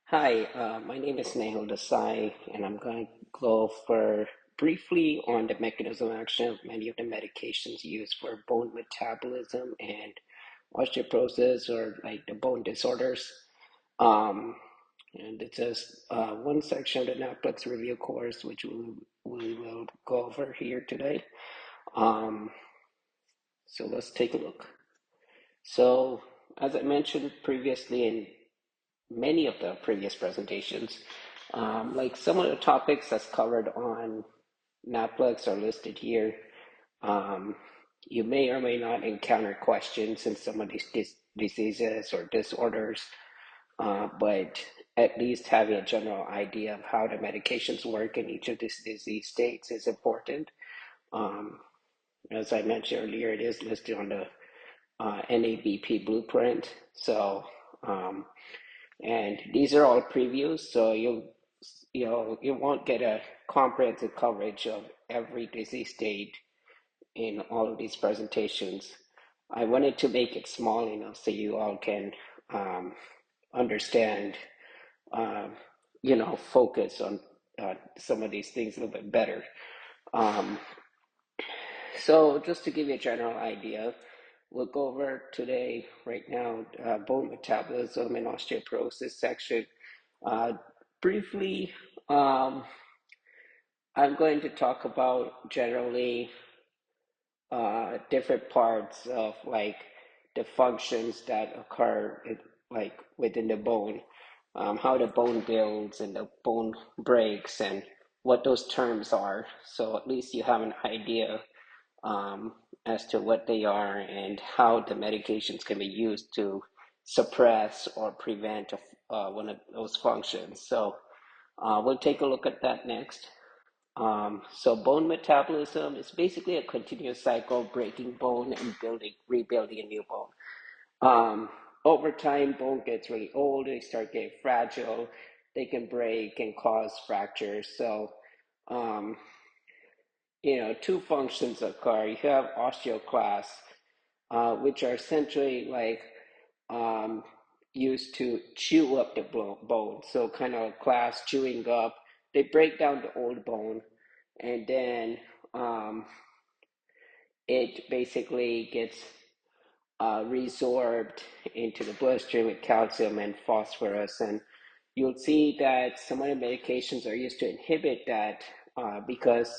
Hi, my name is Nehal Desai, and I'm going to go over briefly on the mechanism of action of many of the medications used for bone metabolism and osteoporosis or like the bone disorders. Um, and it's just one section of the NAPLEX review course, which we will go over here today. Um, so let's take a look. So, as I mentioned previously in many of the previous presentations. Like some of the topics that's covered on NAPLEX are listed here. Um, you may or may not encounter questions in some of these diseases or disorders, but at least having a general idea of how the medications work in each of these disease states is important. Um, as I mentioned earlier, it is listed on the NABP blueprint. So um, and these are all previews, so you won't get a comprehensive coverage of every disease state in all of these presentations. I wanted to make it small enough so you all can understand, uh, focus on some of these things a little bit better. Um, so just to give you a general idea, we'll go over today, right now, bone metabolism and osteoporosis section. Uh, Briefly, um, I'm going to talk about generally different parts of like the functions that occur like within the bone, how the bone builds and the bone breaks and what those terms are. So at least you have an idea um, as to what they are and how the medications can be used to suppress or prevent one of those functions. So we'll take a look at that next. So bone metabolism is basically a continuous cycle, breaking bone and rebuilding a new bone. Um, Over time, bone gets really old, they start getting fragile, they can break and cause fractures. So, um, two functions occur. You have osteoclasts, which are essentially like um, used to chew up the bone. So kind of a class chewing up. They break down the old bone, and then it basically gets resorbed into the bloodstream with calcium and phosphorus. And you'll see that some of the medications are used to inhibit that because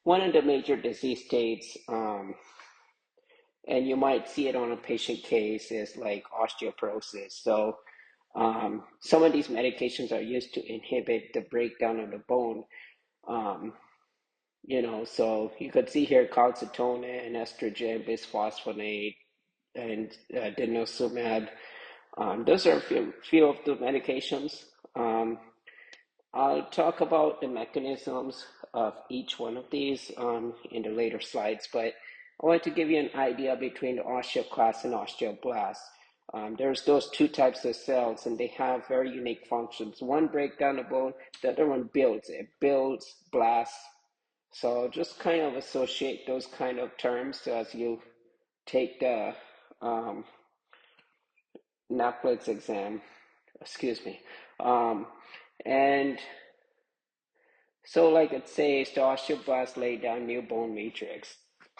one of the major disease states, and you might see it on a patient case, is like osteoporosis. So some of these medications are used to inhibit the breakdown of the bone. Um, so you could see here calcitonin, estrogen, bisphosphonate, and denosumab. Those are a few of the medications. I'll talk about the mechanisms of each one of these in the later slides, but I want to give you an idea between the osteoclasts and osteoblasts. There's those two types of cells, and they have very unique functions. One breaks down the bone, the other one builds. It builds, blasts. So just kind of associate those kind of terms as you take the um, NAPLEX exam. Excuse me. Um, and so, like it says, the osteoblast lay down new bone matrix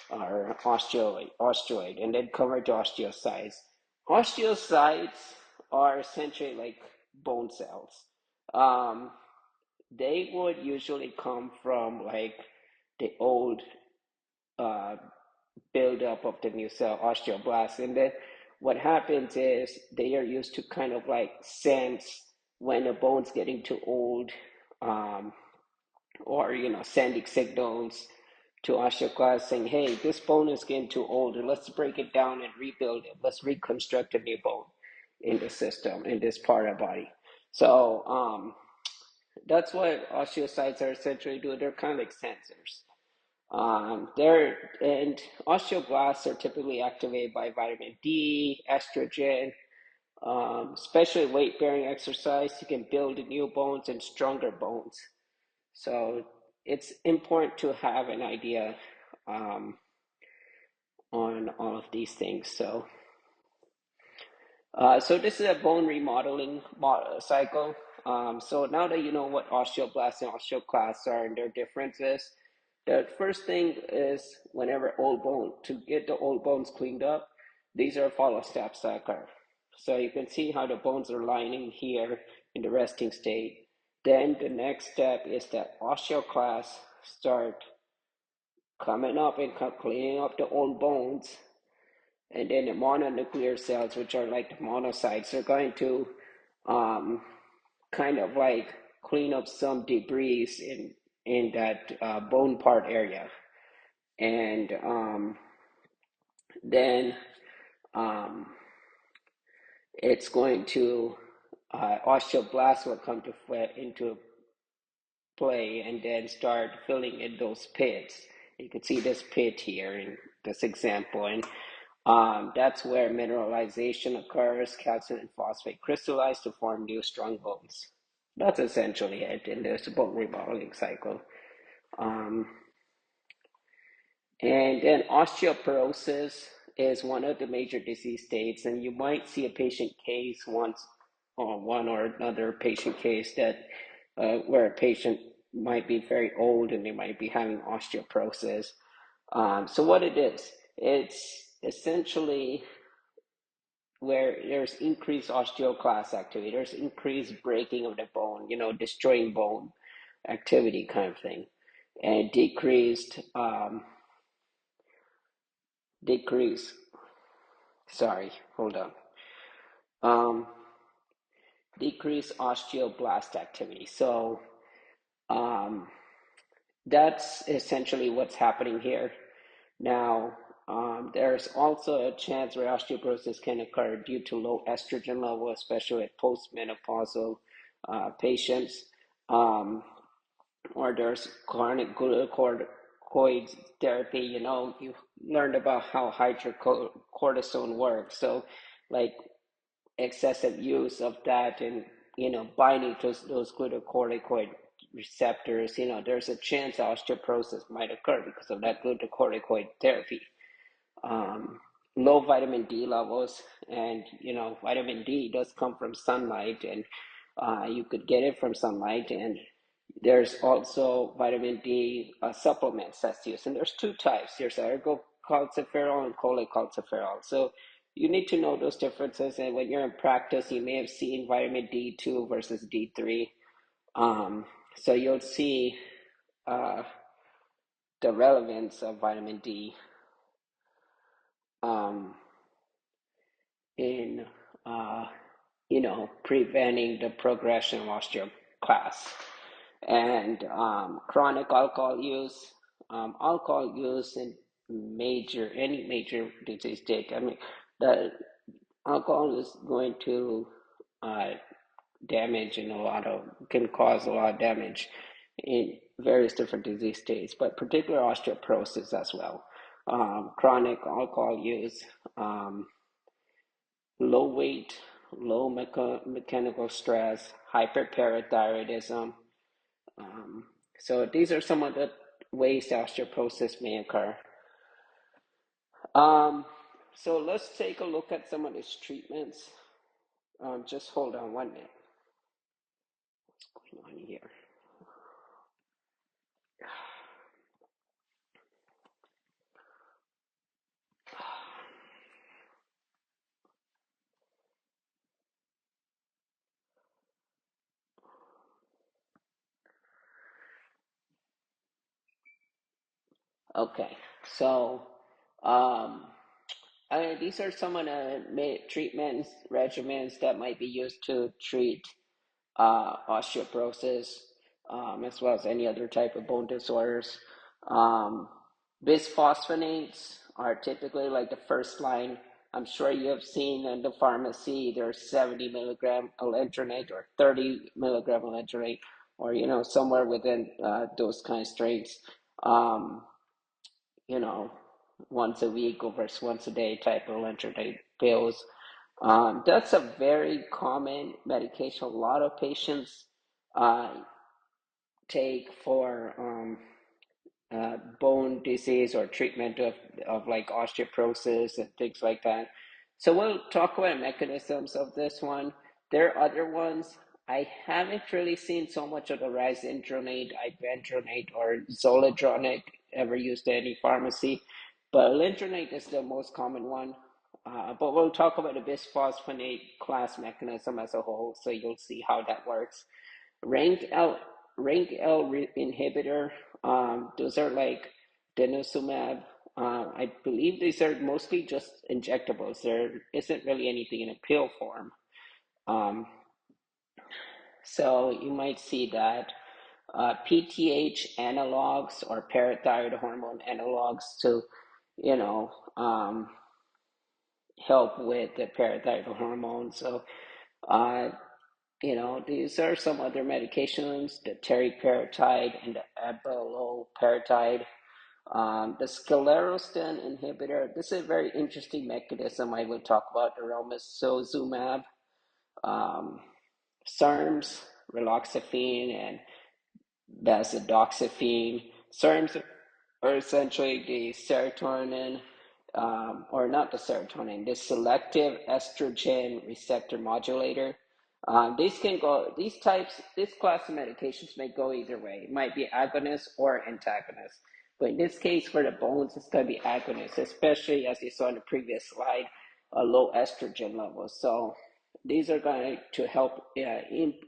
or osteoid, and then convert to osteocytes. Osteocytes are essentially like bone cells. Um, they would usually come from like the old uh, buildup of the new cell, osteoblast. And then what happens is they are used to kind of like sense when a bone's getting too old, um, or sending signals to osteoclast saying, hey, this bone is getting too old, and let's break it down and rebuild it. Let's reconstruct a new bone in the system, in this part of the body. So that's what osteocytes are essentially doing. They're kind of like sensors. And osteoblasts are typically activated by vitamin D, estrogen, especially weight-bearing exercise. You can build new bones and stronger bones. So it's important to have an idea um, on all of these things. So this is a bone remodeling cycle. So now that you know what osteoblasts and osteoclasts are and their differences, the first thing is whenever old bone, to get the old bones cleaned up, these are follow steps that occur. So you can see how the bones are lining here in the resting state. Then the next step is that osteoclasts start coming up and cleaning up the old bones. And then the mononuclear cells, which are like the monocytes, are going to um, kind of like clean up some debris in that bone part area. And then um, it's going to osteoblasts will come into play and then start filling in those pits. You can see this pit here in this example, and that's where mineralization occurs. Calcium and phosphate crystallize to form new strong bones. That's essentially it in this bone remodeling cycle. Um, And then osteoporosis is one of the major disease states, and you might see a patient case once, or one or another patient case that where a patient might be very old and they might be having osteoporosis. So what it is, it's essentially where there's increased osteoclast activity, there's increased breaking of the bone, destroying bone activity kind of thing, and decrease sorry, hold on. Um, Decrease osteoblast activity. So um, that's essentially what's happening here. Now, there's also a chance where osteoporosis can occur due to low estrogen level, especially at postmenopausal patients. Or there's chronic glucocorticoid therapy. You learned about how hydrocortisone works. So, like excessive use of that and binding to those glucocorticoid receptors, there's a chance osteoporosis might occur because of that glucocorticoid therapy. um, Low vitamin D levels, and vitamin D does come from sunlight, and you could get it from sunlight. And there's also vitamin D supplements that's used, and there's two types. There's ergocalciferol and cholecalciferol. So you need to know those differences, and when you're in practice, you may have seen vitamin D2 versus D3. So you'll see uh, the relevance of vitamin D um, in preventing the progression of osteoclasts. And chronic alcohol use, in any major disease state. I mean, the alcohol is going to uh, damage and can cause a lot of damage in various different disease states, but particular osteoporosis as well. Chronic alcohol use, low weight, low mechanical stress, hyperparathyroidism. Um, so these are some of the ways osteoporosis may occur. Um, so let's take a look at some of these treatments. Just hold on 1 minute. What's going on here? Okay, so um, these are some of the treatments, regimens that might be used to treat osteoporosis, as well as any other type of bone disorders. Um, Bisphosphonates are typically like the first line. I'm sure you have seen in the pharmacy there's 70 milligram alendronate or 30 milligram alendronate, or somewhere within those kind of strengths. Um, you know, Once a week versus once a day type of alendronate pills. That's a very common medication. A lot of patients uh, take for bone disease or treatment of like osteoporosis and things like that. So we'll talk about mechanisms of this one. There are other ones. I haven't really seen so much of the risindronate, ivandronate, or zoledronate ever used in any pharmacy, but alendronate is the most common one. But we'll talk about the bisphosphonate class mechanism as a whole, so you'll see how that works. Rank L, inhibitor, those are like denosumab. I believe these are mostly just injectables. There isn't really anything in a pill form. Um, so you might see that PTH analogs or parathyroid hormone analogs to, you know, help with the parathyroid hormone. So, these are some other medications, the teriparatide and the abaloparatide. The sclerostin inhibitor, this is a very interesting mechanism I will talk about, the romosozumab, SERMs, raloxifene, and bacidoxifene. SERMs are essentially the serotonin, or not the serotonin, the selective estrogen receptor modulator. This class of medications may go either way. It might be agonist or antagonist. But in this case, for the bones, it's going to be agonist, especially as you saw in the previous slide, low estrogen levels. So these are going to help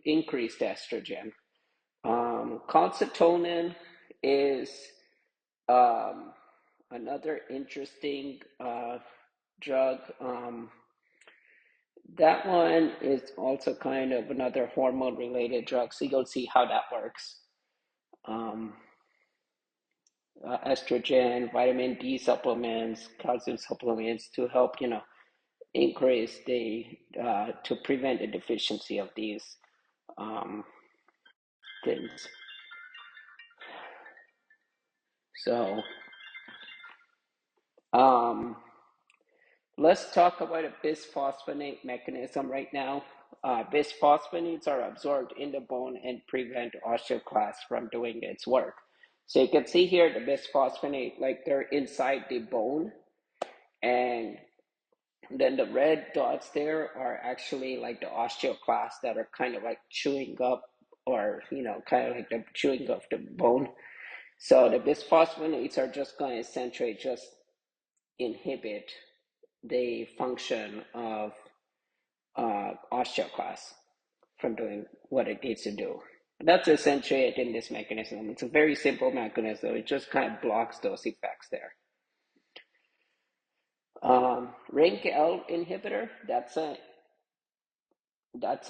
increase the estrogen. Calcitonin is another interesting drug. That one is also kind of another hormone related drug, so you'll see how that works. Estrogen, vitamin D supplements, calcium supplements to help, increase to prevent the deficiency of these things. So, let's talk about a bisphosphonate mechanism right now. Bisphosphonates are absorbed in the bone and prevent osteoclasts from doing its work. So you can see here the bisphosphonate, like they're inside the bone, and then the red dots there are actually like the osteoclasts that are kind of like chewing up, or kind of like the chewing of the bone. So the bisphosphonates are just going to essentially just inhibit the function of osteoclast from doing what it needs to do. That's essentially it in this mechanism. It's a very simple mechanism. It just kind of blocks those effects there. RINK-L inhibitor, that's an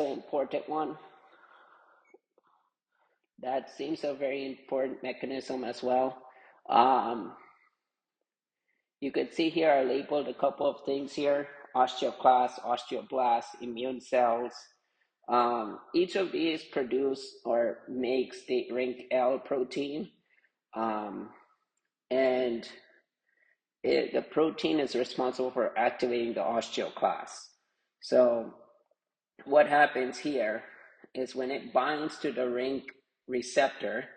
important one. That seems a very important mechanism as well. You can see here I labeled a couple of things here: osteoclasts, osteoblasts, immune cells. Each of these produce or makes the RINK-L protein, and the protein is responsible for activating the osteoclasts. So what happens here is when it binds to the RINK receptor,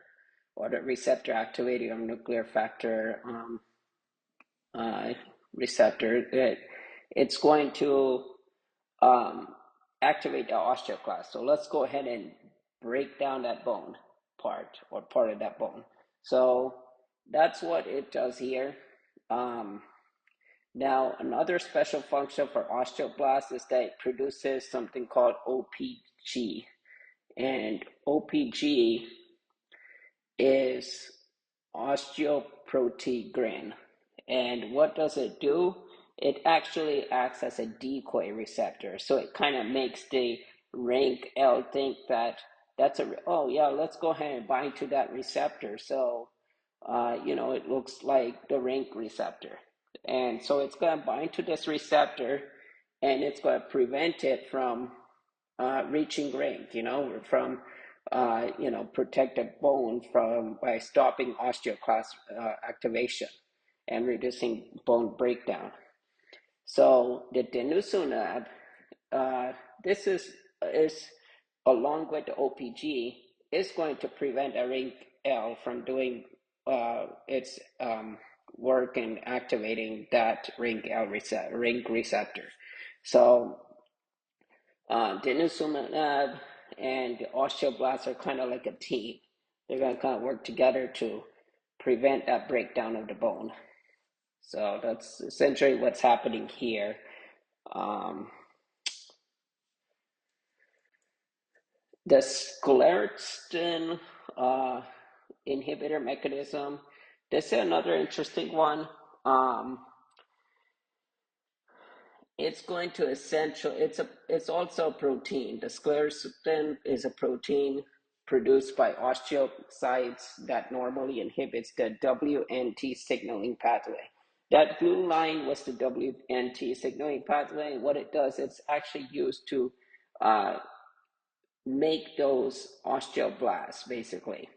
or the receptor activating nuclear factor receptor, it's going to activate the osteoclast. So let's go ahead and break down that bone part, or part of that bone. So that's what it does here. Now, another special function for osteoblasts is that it produces something called OPG. And OPG is osteoprotein. And what does it do? It actually acts as a decoy receptor. So it kind of makes the RINK-L think that oh yeah, let's go ahead and bind to that receptor. So, it looks like the RINK receptor. And so it's going to bind to this receptor, and it's going to prevent it from reaching RINK, from protect the bone by stopping osteoclast activation and reducing bone breakdown. So the denosumab, this is along with the OPG, is going to prevent a RINK-L from doing its work in activating that RINK-L RINK receptor. So denosumab and the osteoblasts are kind of like a team. They're going to kind of work together to prevent that breakdown of the bone. So that's essentially what's happening here. Um, the sclerotin inhibitor mechanism. This is another interesting one. It's going to it's also a protein. The sclerotin is a protein produced by osteocytes that normally inhibits the WNT signaling pathway. That blue line was the WNT signaling pathway. What it does, it's actually used to uh, make those osteoblasts, basically.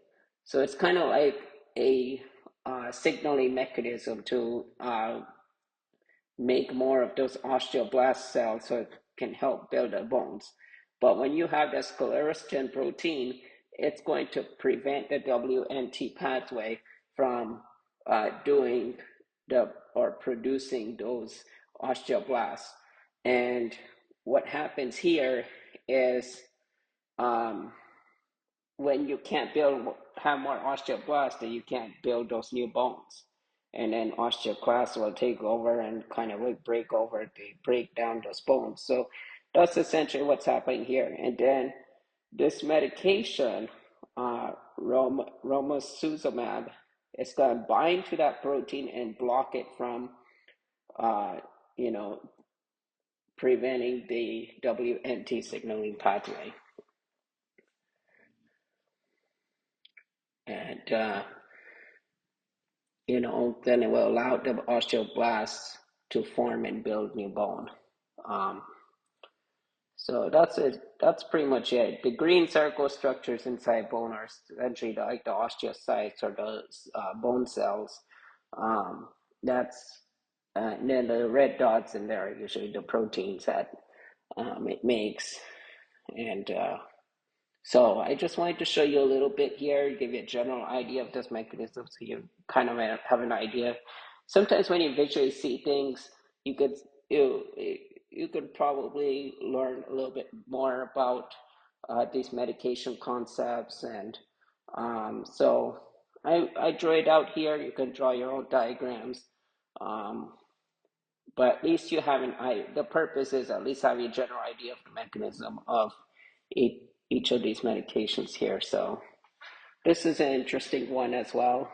So it's kind of like a signaling mechanism to make more of those osteoblast cells so it can help build the bones. But when you have the sclerotin protein, it's going to prevent the WNT pathway from doing or producing those osteoblasts. And what happens here is um, when you can't have more osteoblasts, then you can't build those new bones. And then osteoclasts will take over and kind of like break down those bones. So that's essentially what's happening here. And then this medication, romosozumab, is going to bind to that protein and block it from, uh, you know, preventing the WNT signaling pathway. And then it will allow the osteoblasts to form and build new bone. Um, so that's it. That's pretty much it. The green circle structures inside bone are essentially like the osteocytes or the bone cells. That's and then the red dots in there are usually the proteins that it makes. And so I just wanted to show you a little bit here, give you a general idea of this mechanism so you kind of have an idea. Sometimes when you visually see things, you could you you could probably learn a little bit more about these medication concepts. And so I drew it out here. You can draw your own diagrams. Um, but at least you have the purpose is at least have a general idea of the mechanism of each of these medications here. So this is an interesting one as well.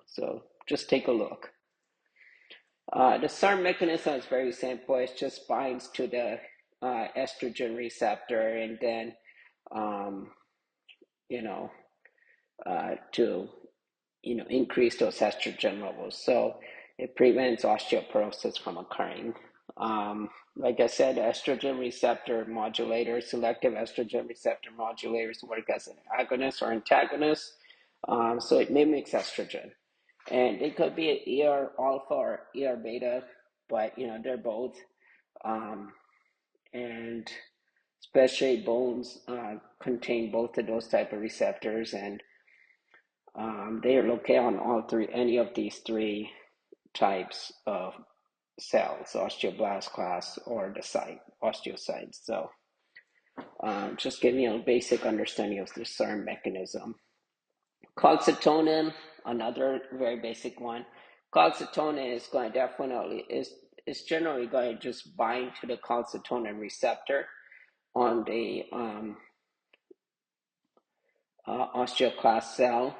So just take a look. The SARM mechanism is very simple. It just binds to the estrogen receptor, and then you know to increase those estrogen levels. So it prevents osteoporosis from occurring. Like I said, estrogen receptor modulators, selective estrogen receptor modulators work as an agonist or antagonist. So it mimics estrogen. And it could be an ER alpha or ER beta, but they're both. And especially bones contain both of those type of receptors, and they are located on any of these three types of cells, osteoblast class or the osteocytes. So just giving you a basic understanding of the SARM mechanism. Calcitonin, another very basic one. Calcitonin is going to definitely is generally going to just bind to the calcitonin receptor on the osteoclast cell,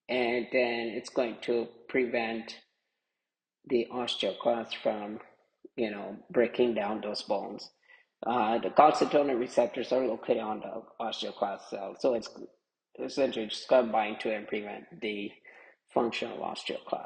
and then it's going to prevent the osteoclast from breaking down those bones. The calcitonin receptors are located on the osteoclast cell, so it's essentially just going to bind to and prevent the function of osteoclast.